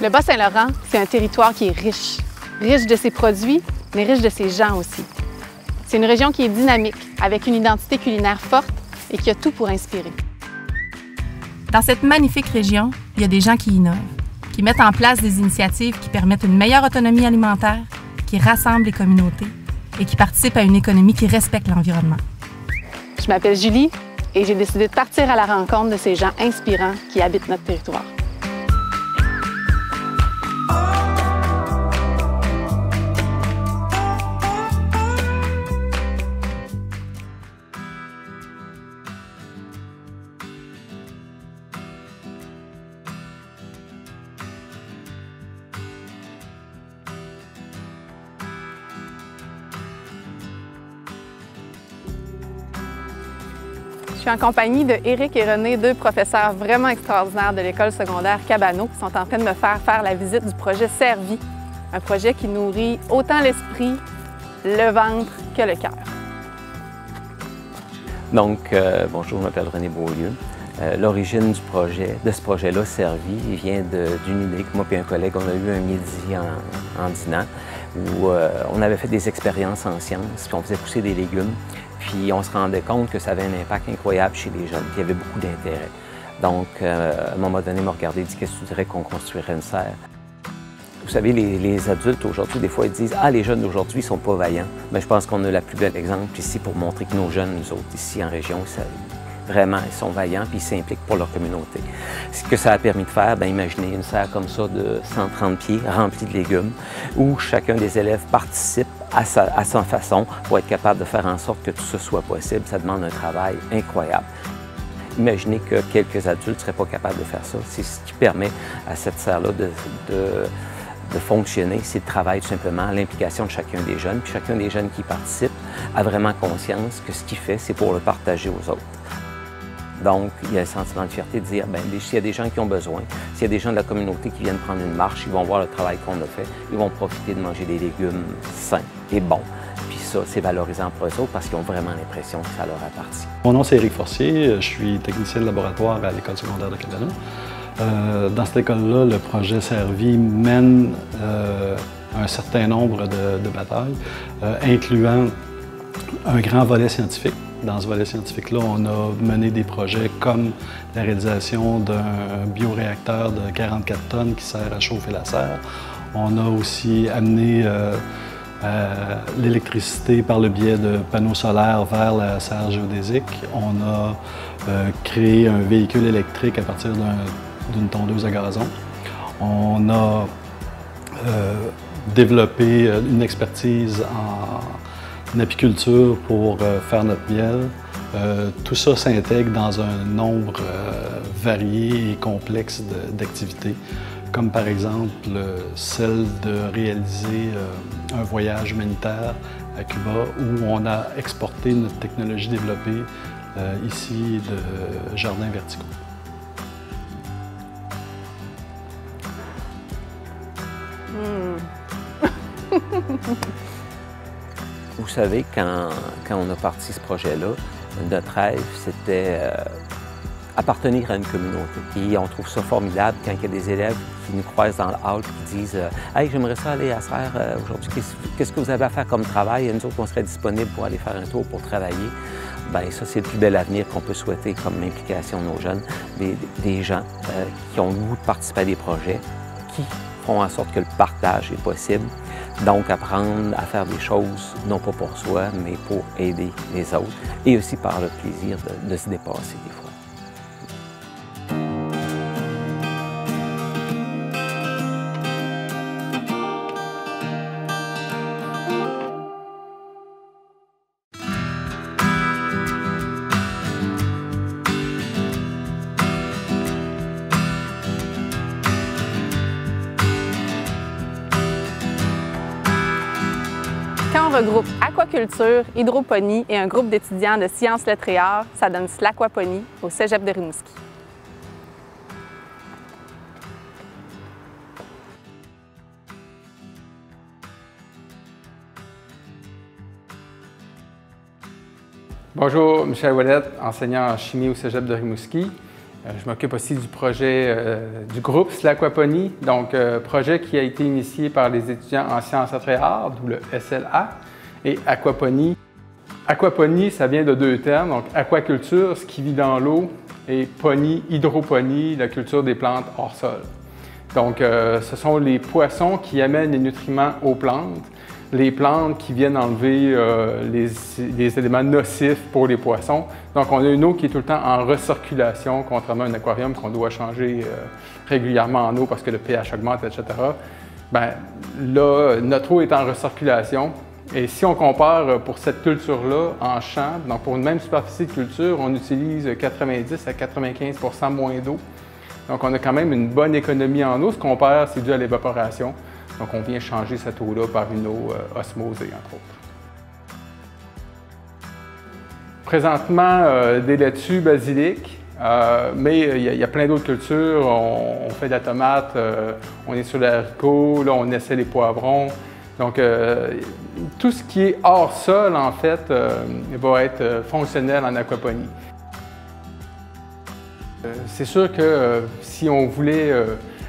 Le Bas-Saint-Laurent, c'est un territoire qui est riche. Riche de ses produits, mais riche de ses gens aussi. C'est une région qui est dynamique, avec une identité culinaire forte et qui a tout pour inspirer. Dans cette magnifique région, il y a des gens qui innovent, qui mettent en place des initiatives qui permettent une meilleure autonomie alimentaire, qui rassemblent les communautés et qui participent à une économie qui respecte l'environnement. Je m'appelle Julie et j'ai décidé de partir à la rencontre de ces gens inspirants qui habitent notre territoire. Je suis en compagnie de Éric et René, deux professeurs vraiment extraordinaires de l'école secondaire Cabano, qui sont en train de me faire la visite du projet Servi, un projet qui nourrit autant l'esprit, le ventre que le cœur. Donc, bonjour, je m'appelle René Beaulieu. L'origine de ce projet-là, Servi, il vient d'une idée que moi et un collègue, on a eu un midi en dînant, où on avait fait des expériences en sciences, puis on faisait pousser des légumes. Puis on se rendait compte que ça avait un impact incroyable chez les jeunes, qu'il y avait beaucoup d'intérêt. Donc, à un moment donné, il m'a regardé et dit « Qu'est-ce que tu dirais qu'on construirait une serre? » Vous savez, les adultes aujourd'hui, des fois, ils disent « Ah, les jeunes d'aujourd'hui ne sont pas vaillants. » Mais je pense qu'on a le plus bel exemple ici pour montrer que nos jeunes, nous autres, ici en région, vraiment, ils sont vaillants puis ils s'impliquent pour leur communauté. Ce que ça a permis de faire, bien, imaginez une serre comme ça de 130 pieds remplie de légumes où chacun des élèves participe à sa façon pour être capable de faire en sorte que tout ça soit possible. Ça demande un travail incroyable. Imaginez que quelques adultes ne seraient pas capables de faire ça. C'est ce qui permet à cette serre-là de fonctionner, c'est le travail tout simplement, l'implication de chacun des jeunes. Puis chacun des jeunes qui participent a vraiment conscience que ce qu'il fait, c'est pour le partager aux autres. Donc, il y a un sentiment de fierté de dire, bien, s'il y a des gens qui ont besoin, s'il y a des gens de la communauté qui viennent prendre une marche, ils vont voir le travail qu'on a fait, ils vont profiter de manger des légumes sains et bons. Puis ça, c'est valorisant pour eux autres parce qu'ils ont vraiment l'impression que ça leur appartient. Mon nom, c'est Éric Forcier, je suis technicien de laboratoire à l'école secondaire de Cabano. Dans cette école-là, le projet Servi mène un certain nombre de batailles, incluant un grand volet scientifique. Dans ce volet scientifique-là, on a mené des projets comme la réalisation d'un bioréacteur de 44 tonnes qui sert à chauffer la serre. On a aussi amené l'électricité par le biais de panneaux solaires vers la serre géodésique. On a créé un véhicule électrique à partir d'une tondeuse à gazon. On a développé une expertise en apiculture pour faire notre miel. Tout ça s'intègre dans un nombre varié et complexe d'activités, comme par exemple celle de réaliser un voyage humanitaire à Cuba où on a exporté notre technologie développée ici de jardins verticaux. Vous savez, quand on a parti ce projet-là, notre rêve, c'était appartenir à une communauté. Et on trouve ça formidable quand il y a des élèves qui nous croisent dans le hall et qui disent « Hey, j'aimerais ça aller à la serre aujourd'hui. Qu'est-ce que vous avez à faire comme travail? » Et nous autres, on serait disponibles pour aller faire un tour pour travailler. Bien, ça, c'est le plus bel avenir qu'on peut souhaiter comme implication de nos jeunes. Des gens qui ont le goût de participer à des projets, qui font en sorte que le partage est possible. Donc, apprendre à faire des choses, non pas pour soi, mais pour aider les autres. Et aussi par le plaisir de se dépasser des fois. Quand on regroupe aquaculture, hydroponie et un groupe d'étudiants de sciences, lettres et arts, ça donne Slaquaponie au Cégep de Rimouski. Bonjour, Michel Ouellette, enseignant en chimie au Cégep de Rimouski. Je m'occupe aussi du projet du groupe L'Aquaponie, donc projet qui a été initié par les étudiants en sciences, lettres et arts, d'où le SLA, et aquaponie. Aquaponie, ça vient de deux termes, donc aquaculture, ce qui vit dans l'eau, et ponie, hydroponie, la culture des plantes hors sol. Donc, ce sont les poissons qui amènent les nutriments aux plantes, les plantes qui viennent enlever les éléments nocifs pour les poissons. Donc, on a une eau qui est tout le temps en recirculation, contrairement à un aquarium qu'on doit changer régulièrement en eau parce que le pH augmente, etc. Bien, là, notre eau est en recirculation. Et si on compare pour cette culture-là en champ, donc pour une même superficie de culture, on utilise 90 à 95 % moins d'eau. Donc on a quand même une bonne économie en eau. Ce qu'on perd, c'est dû à l'évaporation. Donc on vient changer cette eau-là par une eau osmosée, entre autres. Présentement, des laitues, basilic, mais il y a plein d'autres cultures. On fait de la tomate, on est sur le haricot, là on essaie les poivrons. Donc, tout ce qui est hors sol, en fait, va être fonctionnel en aquaponie. C'est sûr que si on voulait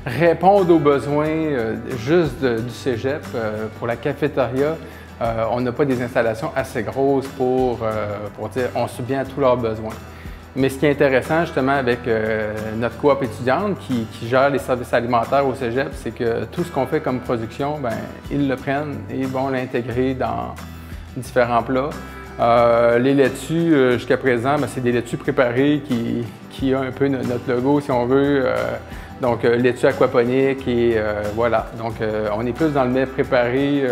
répondre aux besoins juste du cégep pour la cafétéria, on n'a pas des installations assez grosses pour dire on subvient à tous leurs besoins. Mais ce qui est intéressant justement avec notre coop étudiante qui gère les services alimentaires au cégep, c'est que tout ce qu'on fait comme production, bien, ils le prennent et vont l'intégrer dans différents plats. Les laitues, jusqu'à présent, c'est des laitues préparées qui ont un peu notre logo, si on veut. Donc, laitue aquaponique et voilà. Donc, on est plus dans le mets préparé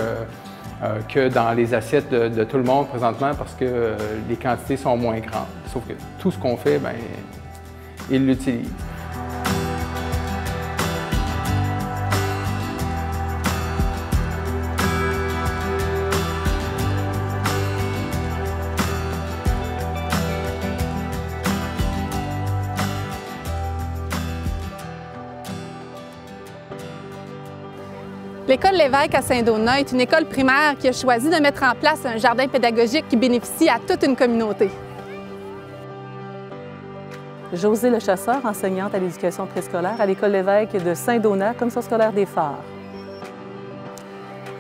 que dans les assiettes de tout le monde présentement parce que les quantités sont moins grandes. Sauf que tout ce qu'on fait, bien, ils l'utilisent. L'École Lévesque à Saint-Donat est une école primaire qui a choisi de mettre en place un jardin pédagogique qui bénéficie à toute une communauté. Josée Lechasseur, enseignante à l'éducation préscolaire à l'École Lévesque de Saint-Donat, commission scolaire des Phares.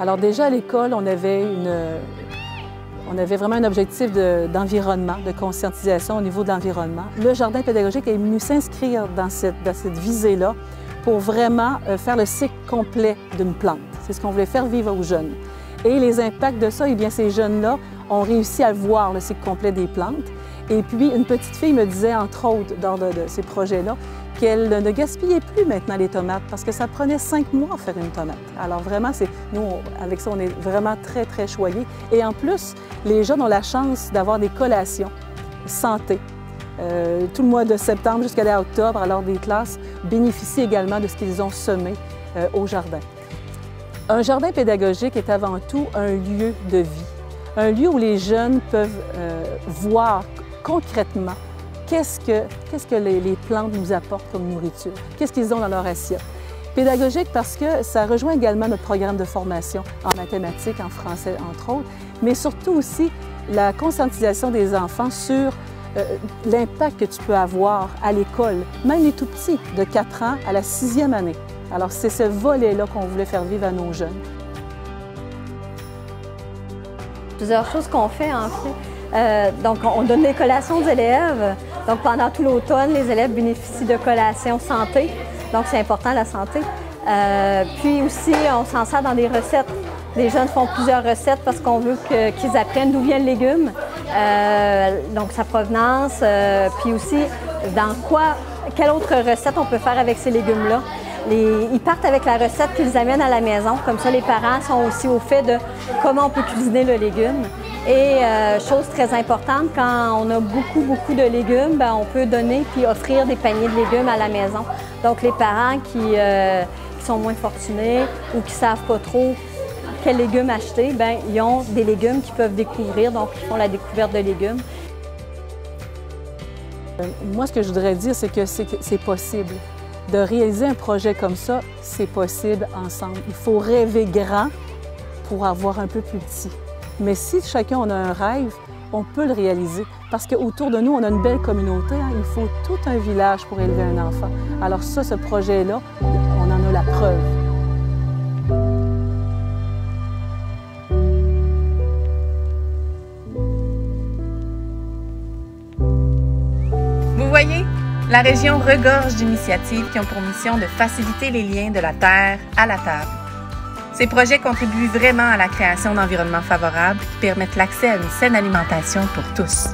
Alors déjà à l'école, on avait vraiment un objectif d'environnement, de conscientisation au niveau de l'environnement. Le jardin pédagogique est venu s'inscrire dans cette visée-là pour vraiment faire le cycle complet d'une plante. C'est ce qu'on voulait faire vivre aux jeunes. Et les impacts de ça, eh bien, ces jeunes-là ont réussi à voir le cycle complet des plantes. Et puis, une petite fille me disait, entre autres, lors de ces projets-là, qu'elle ne gaspillait plus maintenant les tomates parce que ça prenait 5 mois à faire une tomate. Alors vraiment, nous, avec ça, on est vraiment très, très choyés. Et en plus, les jeunes ont la chance d'avoir des collations santé. Tout le mois de septembre jusqu'à octobre, alors des classes bénéficient également de ce qu'ils ont semé au jardin. Un jardin pédagogique est avant tout un lieu de vie, un lieu où les jeunes peuvent voir concrètement qu'est-ce que les plantes nous apportent comme nourriture, qu'est-ce qu'ils ont dans leur assiette. Pédagogique parce que ça rejoint également notre programme de formation en mathématiques, en français, entre autres, mais surtout aussi la conscientisation des enfants sur l'impact que tu peux avoir à l'école, même les tout-petits, de 4 ans à la 6e année. Alors, c'est ce volet-là qu'on voulait faire vivre à nos jeunes. Plusieurs choses qu'on fait, en fait. Donc, on donne des collations aux élèves. Donc, pendant tout l'automne, les élèves bénéficient de collations santé. Donc, c'est important, la santé. Puis aussi, on s'en sert dans des recettes. Les jeunes font plusieurs recettes parce qu'on veut qu'ils apprennent d'où vient le légume, donc sa provenance, puis aussi quelle autre recette on peut faire avec ces légumes-là. Ils partent avec la recette qu'ils amènent à la maison, comme ça les parents sont aussi au fait de comment on peut cuisiner le légume. Et chose très importante, quand on a beaucoup de légumes, bien, on peut donner puis offrir des paniers de légumes à la maison. Donc les parents qui sont moins fortunés ou qui ne savent pas trop quels légumes acheter, bien, ils ont des légumes qu'ils peuvent découvrir, donc ils font la découverte de légumes. Moi, ce que je voudrais dire, c'est que c'est possible. De réaliser un projet comme ça, c'est possible ensemble. Il faut rêver grand pour avoir un peu plus petit. Mais si chacun on a un rêve, on peut le réaliser. Parce qu'autour de nous, on a une belle communauté. Hein. Il faut tout un village pour élever un enfant. Alors ça, ce projet-là, on en a la preuve. Vous voyez, la région regorge d'initiatives qui ont pour mission de faciliter les liens de la terre à la table. Ces projets contribuent vraiment à la création d'environnements favorables qui permettent l'accès à une saine alimentation pour tous.